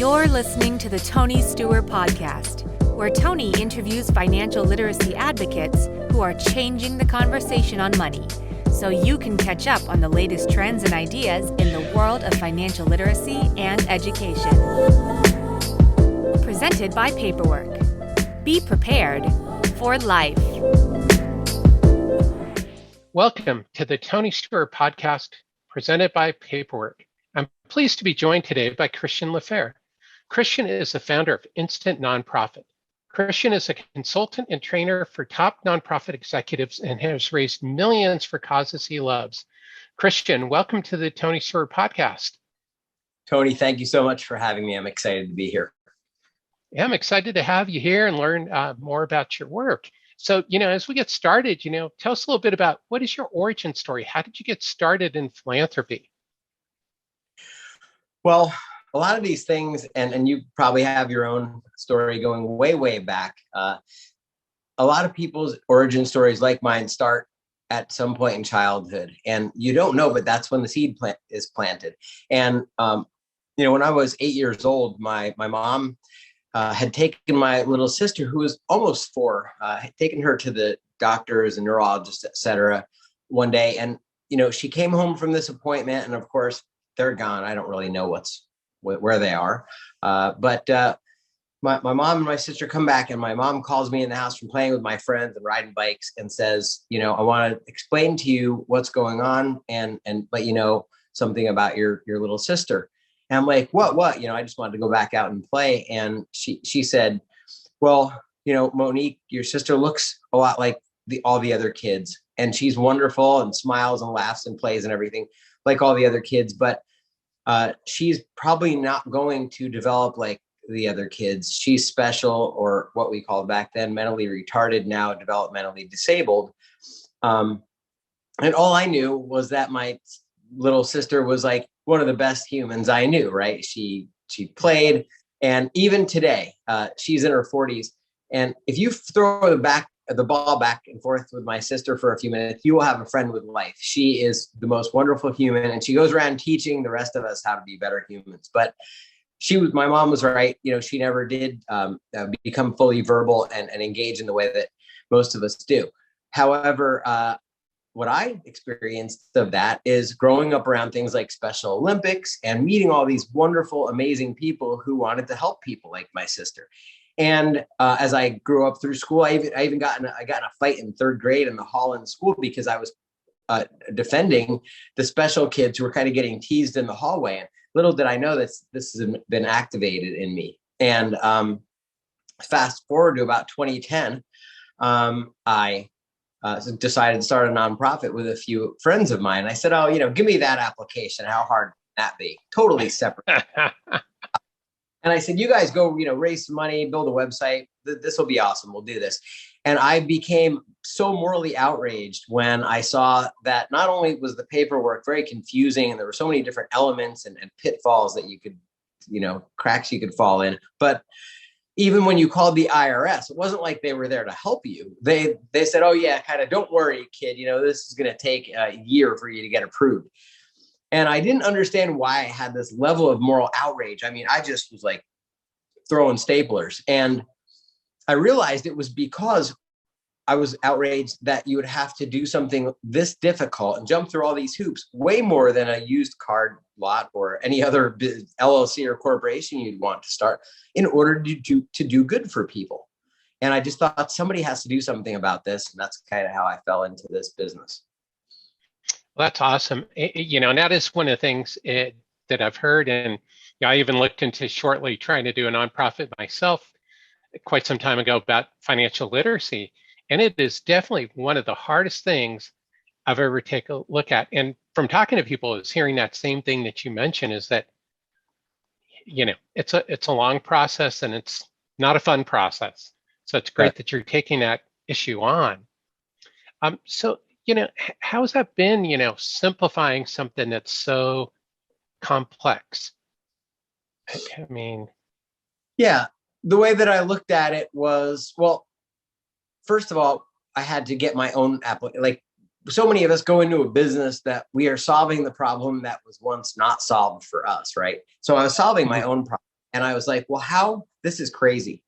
You're listening to the Tony Steuer Podcast, where Tony interviews financial literacy advocates who are changing the conversation on money, so you can catch up on the latest trends and ideas in the world of financial literacy and education. Presented by Paperwork. Be prepared for life. Welcome to the Tony Steuer Podcast, presented by Paperwork. I'm pleased to be joined today by Christian LeFer. Christian is the founder of InstantNonprofit. Christian is a consultant and trainer for top nonprofit executives and has raised millions for causes he loves. Christian, welcome to the Tony Steuer Podcast. Tony, thank you so much for having me. I'm excited to be here. Yeah, I'm excited to have you here and learn more about your work. So, as we get started, tell us a little bit about what is your origin story? How did you get started in philanthropy? Well, a lot of these things, and you probably have your own story going way, way back. A lot of people's origin stories like mine start at some point in childhood, and you don't know, but that's when the seed is planted. And, when I was 8 years old, my mom had taken my little sister, who was almost 4, had taken her to the doctors and neurologists, et cetera, one day. And, she came home from this appointment, and of course, they're gone. I don't really know where they are. But my mom and my sister come back, and my mom calls me in the house from playing with my friends and riding bikes and says, I want to explain to you what's going on and let you know something about your little sister. And I'm like, what? I just wanted to go back out and play. And she said, well, Monique, your sister looks a lot like all the other kids, and she's wonderful and smiles and laughs and plays and everything like all the other kids. But she's probably not going to develop like the other kids. She's special, or what we called back then mentally retarded, now developmentally disabled. And all I knew was that my little sister was like one of the best humans I knew, right? She played, and even today, she's in her 40s. And if you throw the ball back and forth with my sister for a few minutes, you will have a friend with life. She is the most wonderful human, and she goes around teaching the rest of us how to be better humans. But my mom was right. She never did become fully verbal and engage in the way that most of us do. However, what I experienced of that is growing up around things like Special Olympics and meeting all these wonderful, amazing people who wanted to help people like my sister. And as I grew up through school, I got in a fight in 3rd grade in the hall in school because I was defending the special kids who were kind of getting teased in the hallway. And little did I know this has been activated in me. And fast forward to about 2010, I decided to start a nonprofit with a few friends of mine. I said, give me that application. How hard can that be? Totally separate. And I said, you guys go, raise some money, build a website. This will be awesome. We'll do this. And I became so morally outraged when I saw that not only was the paperwork very confusing, and there were so many different elements and pitfalls that you could, cracks you could fall in, but even when you called the IRS, it wasn't like they were there to help you. They said, oh yeah, kind of, don't worry, kid. This is going to take a year for you to get approved. And I didn't understand why I had this level of moral outrage. I mean, I just was like throwing staplers. And I realized it was because I was outraged that you would have to do something this difficult and jump through all these hoops, way more than a used car lot or any other LLC or corporation you'd want to start, in order to do good for people. And I just thought somebody has to do something about this. And that's kind of how I fell into this business. Well, that's awesome. And that is one of the things that I've heard. And I even looked into shortly trying to do a nonprofit myself quite some time ago about financial literacy. And it is definitely one of the hardest things I've ever taken a look at. And from talking to people, is hearing that same thing that you mentioned, is that, it's a long process and it's not a fun process. So it's great that you're taking that issue on. So how's that been, simplifying something that's so complex? I mean, yeah, the way that I looked at it was, well, first of all, I had to get my own like so many of us go into a business that we are solving the problem that was once not solved for us, right? So I was solving my own problem. And I was like, well, this is crazy.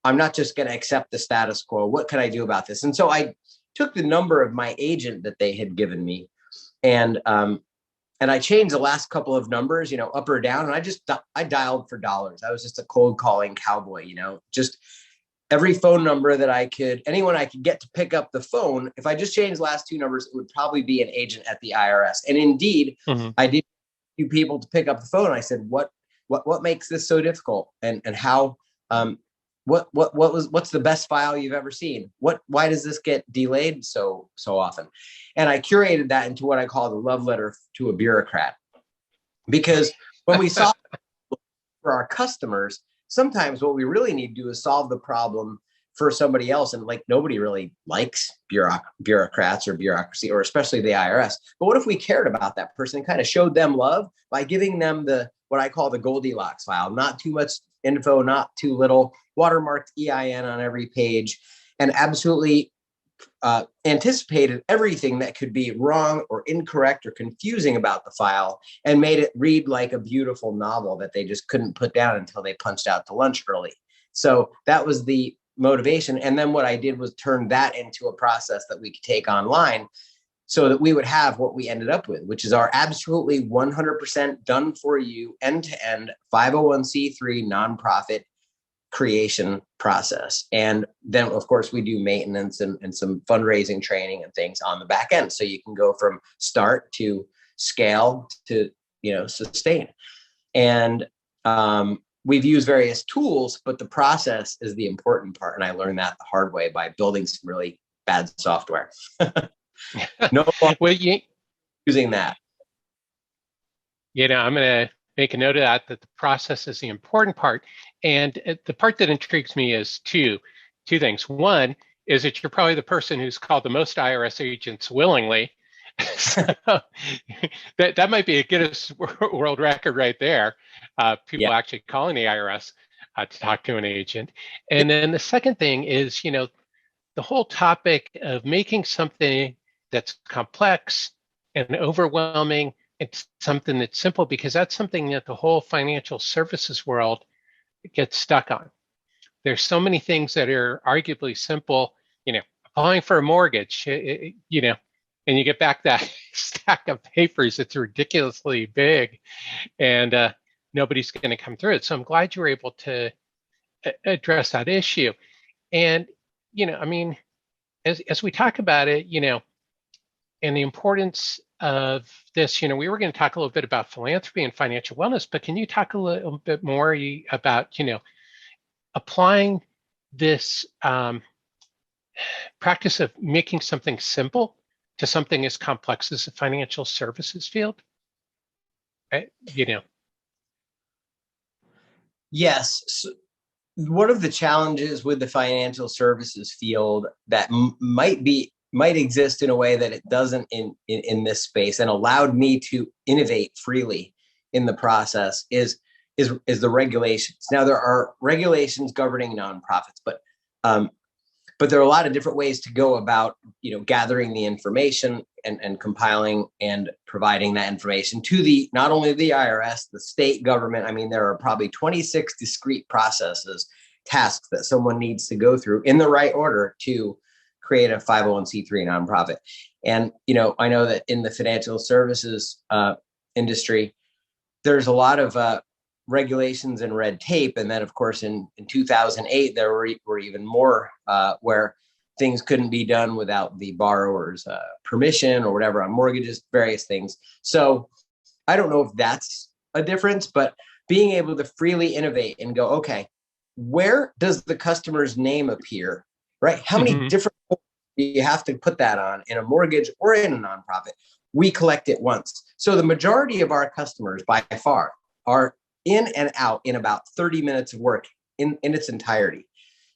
I'm not just going to accept the status quo. What can I do about this? And so I took the number of my agent that they had given me, and I changed the last couple of numbers, up or down. And I dialed for dollars. I was just a cold calling cowboy, just every phone number that anyone I could get to pick up the phone. If I just changed the last two numbers, it would probably be an agent at the IRS. And indeed, I did a few people to pick up the phone. I said, what makes this so difficult? And how, what's the best file you've ever seen? Why does this get delayed so often? And I curated that into what I call the love letter to a bureaucrat, because when we solve for our customers, sometimes what we really need to do is solve the problem for somebody else. And nobody really likes bureaucrats or bureaucracy, or especially the IRS. But what if we cared about that person and kind of showed them love by giving them what I call the Goldilocks file? Not too much info, not too little, watermarked EIN on every page, and absolutely anticipated everything that could be wrong or incorrect or confusing about the file, and made it read like a beautiful novel that they just couldn't put down until they punched out to lunch early. So that was the motivation. And then what I did was turn that into a process that we could take online, so that we would have what we ended up with, which is our absolutely 100% done for you end-to-end 501c3 nonprofit creation process. And then of course we do maintenance and some fundraising training and things on the back end. So you can go from start to scale to, sustain. And we've used various tools, but the process is the important part. And I learned that the hard way by building some really bad software. No longer using that. I'm going to make a note of that the process is the important part. And the part that intrigues me is two things. One is that you're probably the person who's called the most IRS agents willingly. So that might be a Guinness World Record right there. People actually calling the IRS to talk to an agent. And then the second thing is, the whole topic of making something that's complex and overwhelming into something that's simple, because that's something that the whole financial services world gets stuck on. There's so many things that are arguably simple, applying for a mortgage, and you get back that stack of papers that's ridiculously big, and nobody's going to come through it. So I'm glad you were able to address that issue. And, as we talk about it, and the importance of this, we were going to talk a little bit about philanthropy and financial wellness, but can you talk a little bit more about, applying this practice of making something simple to something as complex as the financial services field? Yes. So one of the challenges with the financial services field that might exist in a way that it doesn't in this space, and allowed me to innovate freely in the process, is the regulations. Now, there are regulations governing nonprofits, but there are a lot of different ways to go about, gathering the information and compiling and providing that information to not only the IRS, the state government. I mean, there are probably 26 discrete processes, tasks that someone needs to go through in the right order to create a 501c3 nonprofit. And, I know that in the financial services industry, there's a lot of regulations and red tape. And then, of course, in 2008, there were even more where things couldn't be done without the borrower's permission or whatever on mortgages, various things. So I don't know if that's a difference, but being able to freely innovate and go, okay, where does the customer's name appear, right? How many different do you have to put that on in a mortgage or in a nonprofit? We collect it once. So the majority of our customers by far are in and out in about 30 minutes of work in its entirety.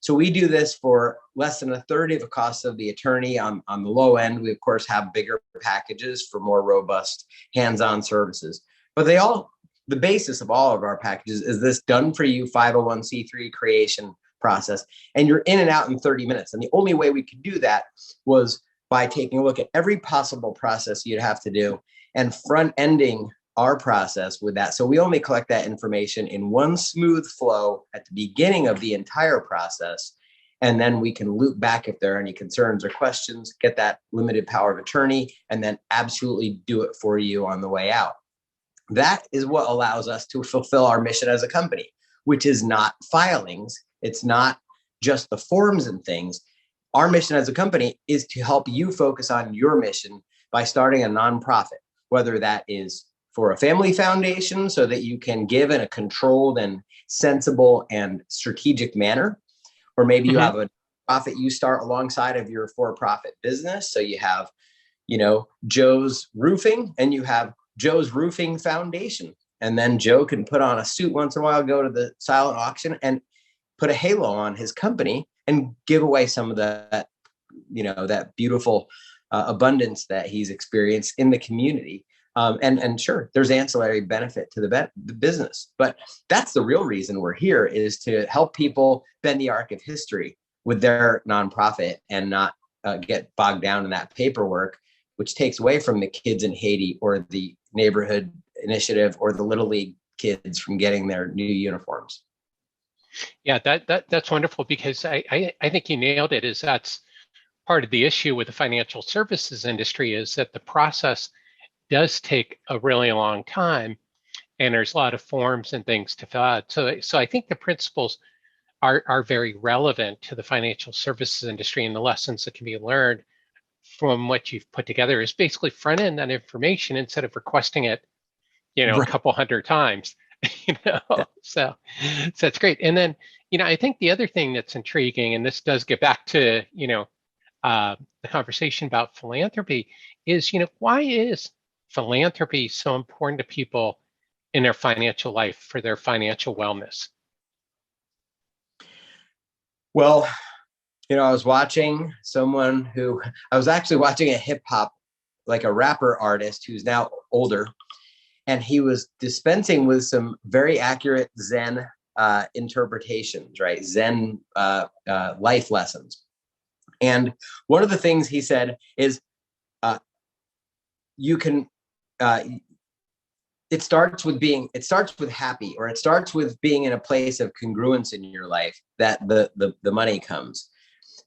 So we do this for less than a third of the cost of the attorney. On the low end, we of course have bigger packages for more robust hands-on services. But the basis of all of our packages is this done for you 501c3 creation process. And you're in and out in 30 minutes. And the only way we could do that was by taking a look at every possible process you'd have to do and front-ending our process with that. So we only collect that information in one smooth flow at the beginning of the entire process. And then we can loop back if there are any concerns or questions, get that limited power of attorney, and then absolutely do it for you on the way out. That is what allows us to fulfill our mission as a company, which is not filings. It's not just the forms and things. Our mission as a company is to help you focus on your mission by starting a nonprofit, whether that is for a family foundation so that you can give in a controlled and sensible and strategic manner, or maybe you have a profit you start alongside of your for-profit business. So you have, Joe's Roofing, and you have Joe's Roofing Foundation. And then Joe can put on a suit once in a while, go to the silent auction and put a halo on his company and give away some of that, that beautiful abundance that he's experienced in the community. And sure, there's ancillary benefit to the business, but that's the real reason we're here, is to help people bend the arc of history with their nonprofit and not get bogged down in that paperwork, which takes away from the kids in Haiti or the neighborhood initiative or the Little League kids from getting their new uniforms. Yeah, that's wonderful, because I think you nailed it. That's part of the issue with the financial services industry, is that the process does take a really long time, and there's a lot of forms and things to fill out. So I think the principles are very relevant to the financial services industry, and the lessons that can be learned from what you've put together is basically front end that information instead of requesting it, right, a couple hundred times. So that's great. And then, I think the other thing that's intriguing, and this does get back to, the conversation about philanthropy, is, why is philanthropy so important to people in their financial life for their financial wellness? Well, I was watching I was actually watching a hip hop, like a rapper artist who's now older, and he was dispensing with some very accurate Zen interpretations, right? Zen life lessons. And one of the things he said is, it starts with happy, or it starts with being in a place of congruence in your life that the money comes.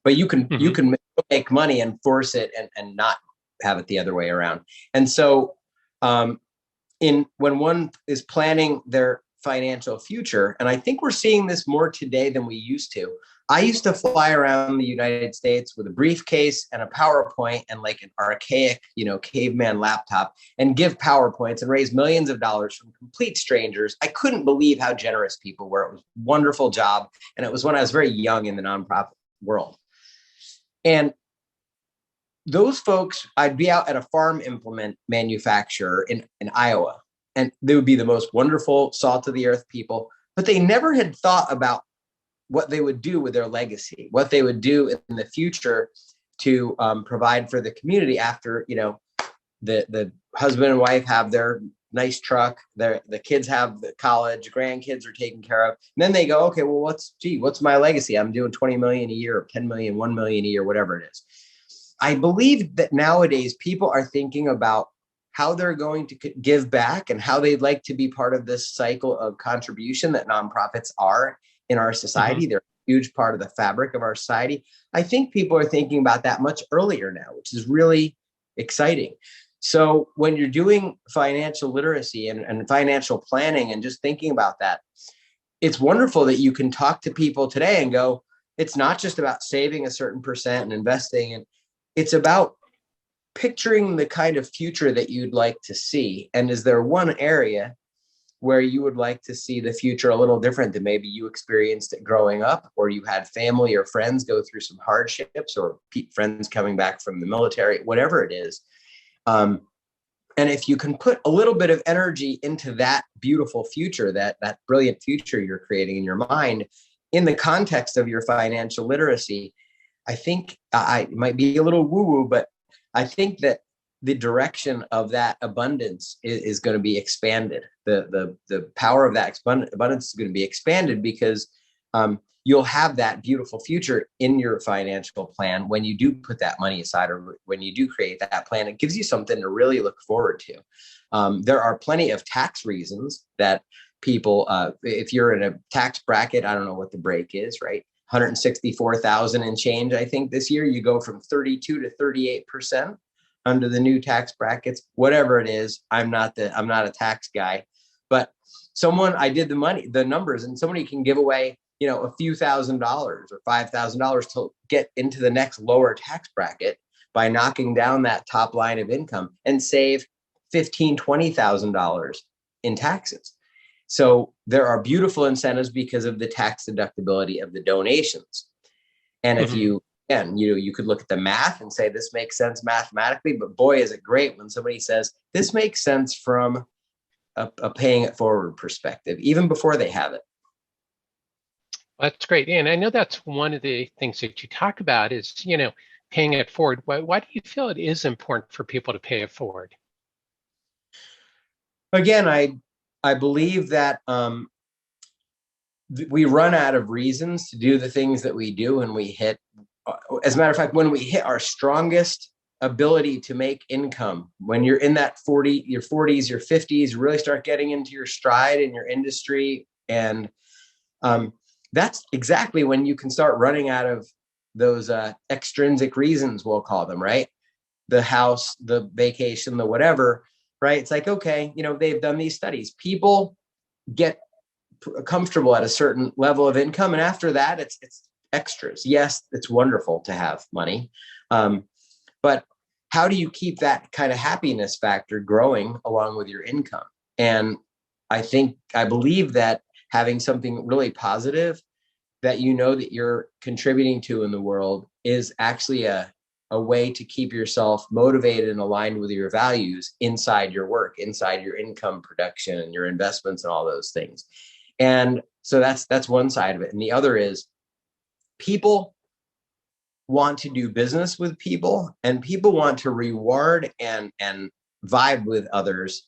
But you can make money and force it and not have it the other way around. And so when one is planning their financial future, and I think we're seeing this more today than we used to. I used to fly around the United States with a briefcase and a PowerPoint and like an archaic, caveman laptop, and give PowerPoints and raise millions of dollars from complete strangers. I couldn't believe how generous people were. It was a wonderful job. And it was when I was very young in the nonprofit world. And those folks, I'd be out at a farm implement manufacturer in Iowa, and they would be the most wonderful, salt of the earth people, but they never had thought about what they would do with their legacy, what they would do in the future to provide for the community after, the husband and wife have their nice truck, the kids have the college, grandkids are taken care of. And then they go, okay, well, what's my legacy? I'm doing 20 million a year, or 10 million, 1 million a year, whatever it is. I believe that nowadays people are thinking about how they're going to give back and how they'd like to be part of this cycle of contribution that nonprofits are in our society. Mm-hmm. They're a huge part of the fabric of our society. I think people are thinking about that much earlier now, which is really exciting. So when you're doing financial literacy and financial planning and just thinking about that, it's wonderful that you can talk to people today and go, it's not just about saving a certain percent and investing, and it's about picturing the kind of future that you'd like to see. And is there one area where you would like to see the future a little different than maybe you experienced it growing up, or you had family or friends go through some hardships, or friends coming back from the military, whatever it is. And if you can put a little bit of energy into that beautiful future, that brilliant future you're creating in your mind, in the context of your financial literacy, I think I might be a little woo-woo, but I think that the direction of that abundance is going to be expanded. The power of that abundance is going to be expanded because you'll have that beautiful future in your financial plan when you do put that money aside, or when you do create that plan. It gives you something to really look forward to. There are plenty of tax reasons that people, if you're in a tax bracket, I don't know what the break is, right? 164,000 and change, I think this year, you go from 32 to 38% under the new tax brackets, whatever it is. I'm not a tax guy, but I did the numbers, and somebody can give away, a few $1,000s or $5,000 to get into the next lower tax bracket by knocking down that top line of income and save $15,000, $20,000 in taxes. So there are beautiful incentives because of the tax deductibility of the donations. And if you could look at the math and say, this makes sense mathematically, but boy, is it great when somebody says this makes sense from a paying it forward perspective, even before they have it. That's great. And I know that's one of the things that you talk about is, paying it forward. Why do you feel it is important for people to pay it forward? Again, I believe that we run out of reasons to do the things that we do, and we hit, as a matter of fact, when we hit our strongest ability to make income, when you're in that your 40s, your 50s, really start getting into your stride in your industry. And that's exactly when you can start running out of those extrinsic reasons, we'll call them, right? The house, the vacation, the whatever, right? It's like, okay, they've done these studies. People get comfortable at a certain level of income, and after that, it's extras. Yes, it's wonderful to have money, but how do you keep that kind of happiness factor growing along with your income? And I believe that having something really positive that that you're contributing to in the world is actually a way to keep yourself motivated and aligned with your values inside your work, inside your income production and your investments and all those things. And so that's one side of it. And the other is people want to do business with people, and people want to reward and vibe with others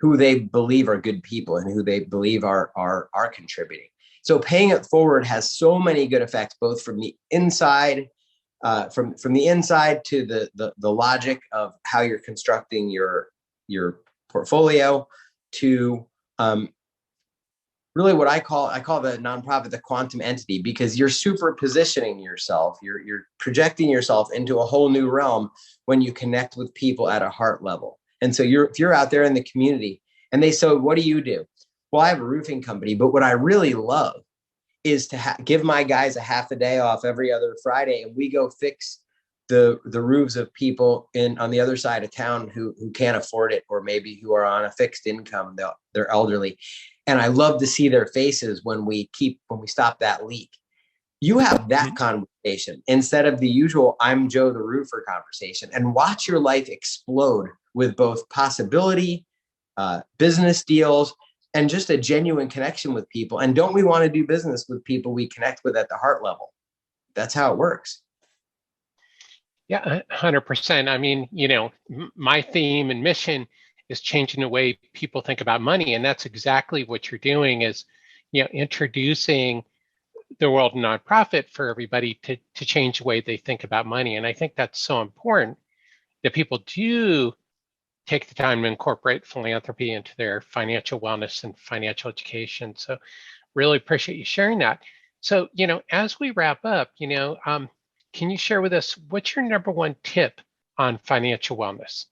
who they believe are good people and who they believe are contributing. So paying it forward has so many good effects, both from the inside, from the inside to the logic of how you're constructing your portfolio, to really what I call the nonprofit the quantum entity, because you're super positioning yourself, you're projecting yourself into a whole new realm when you connect with people at a heart level. And so if you're out there in the community and they say, what do you do? Well, I have a roofing company, but what I really love is to give my guys a half a day off every other Friday, and we go fix the roofs of people on the other side of town who can't afford it, or maybe who are on a fixed income, they're elderly. And I love to see their faces when we stop that leak. You have that conversation instead of the usual I'm Joe the roofer conversation, and watch your life explode with both possibility, business deals, and just a genuine connection with people. And don't we want to do business with people we connect with at the heart level? That's how it works. Yeah, 100%. I mean, my theme and mission is changing the way people think about money. And that's exactly what you're doing is, introducing the world of nonprofit for everybody to change the way they think about money. And I think that's so important that people do take the time to incorporate philanthropy into their financial wellness and financial education. So really appreciate you sharing that. So, as we wrap up, can you share with us what's your number one tip on financial wellness?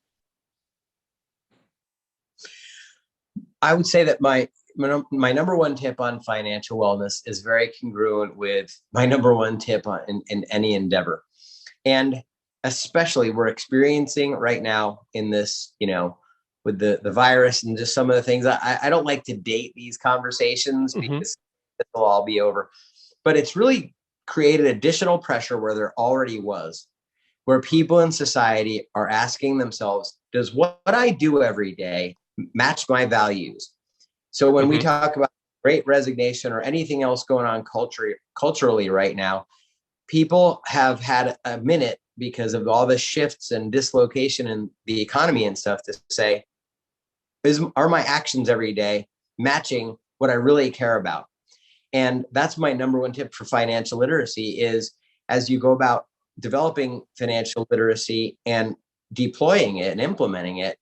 I would say that my number one tip on financial wellness is very congruent with my number one tip in any endeavor. And especially we're experiencing right now in this, with the virus and just some of the things. I don't like to date these conversations because it'll all be over. But it's really created additional pressure where there already was, where people in society are asking themselves, does what I do every day match my values? So when we talk about Great Resignation or anything else going on culturally right now, people have had a minute because of all the shifts and dislocation in the economy and stuff to say, are my actions every day matching what I really care about? And that's my number one tip for financial literacy is as you go about developing financial literacy and deploying it and implementing it,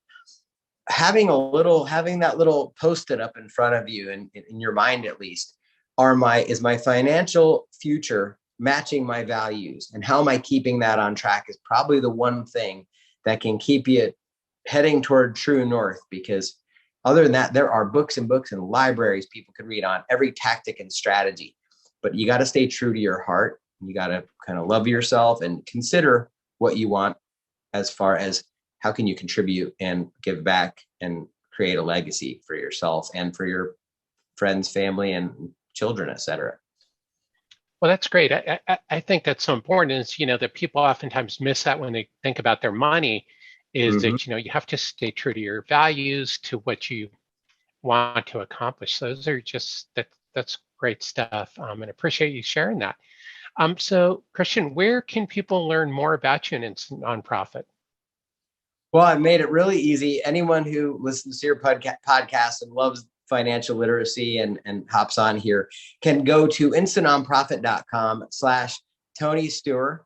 having that little post-it up in front of you and in your mind, at least, is my financial future matching my values, and how am I keeping that on track is probably the one thing that can keep you heading toward true north. Because other than that, there are books and books and libraries people can read on every tactic and strategy, but you got to stay true to your heart. You got to kind of love yourself and consider what you want as far as how can you contribute and give back and create a legacy for yourself and for your friends, family, and children, etc. Well, that's great. I think that's so important is, that people oftentimes miss that when they think about their money is that, you have to stay true to your values, to what you want to accomplish. Those are that's great stuff. And appreciate you sharing that. So Christian, where can people learn more about you in InstantNonprofit? Well, I made it really easy. Anyone who listens to your podcast and loves financial literacy and hops on here can go to InstantNonprofit.com/Tony Steuer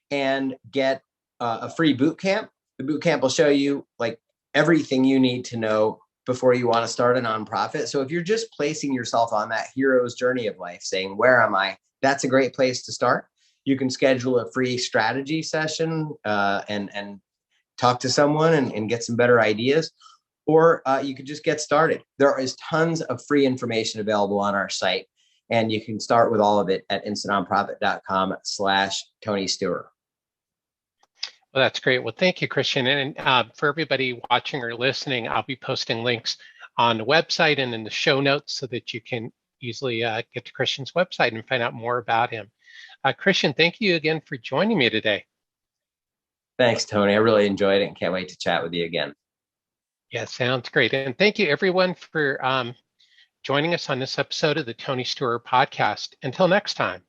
and get a free boot camp. The boot camp will show you like everything you need to know before you want to start a nonprofit. So if you're just placing yourself on that hero's journey of life, saying, where am I? That's a great place to start. You can schedule a free strategy session and talk to someone and get some better ideas, or you can just get started. There is tons of free information available on our site, and you can start with all of it at InstantNonprofit.com/Tony Steuer. Well, that's great. Well, thank you, Christian. And for everybody watching or listening, I'll be posting links on the website and in the show notes so that you can easily get to Christian's website and find out more about him. Christian, thank you again for joining me today. Thanks, Tony. I really enjoyed it and can't wait to chat with you again. Yeah, sounds great. And thank you, everyone, for joining us on this episode of the Tony Steuer Podcast. Until next time.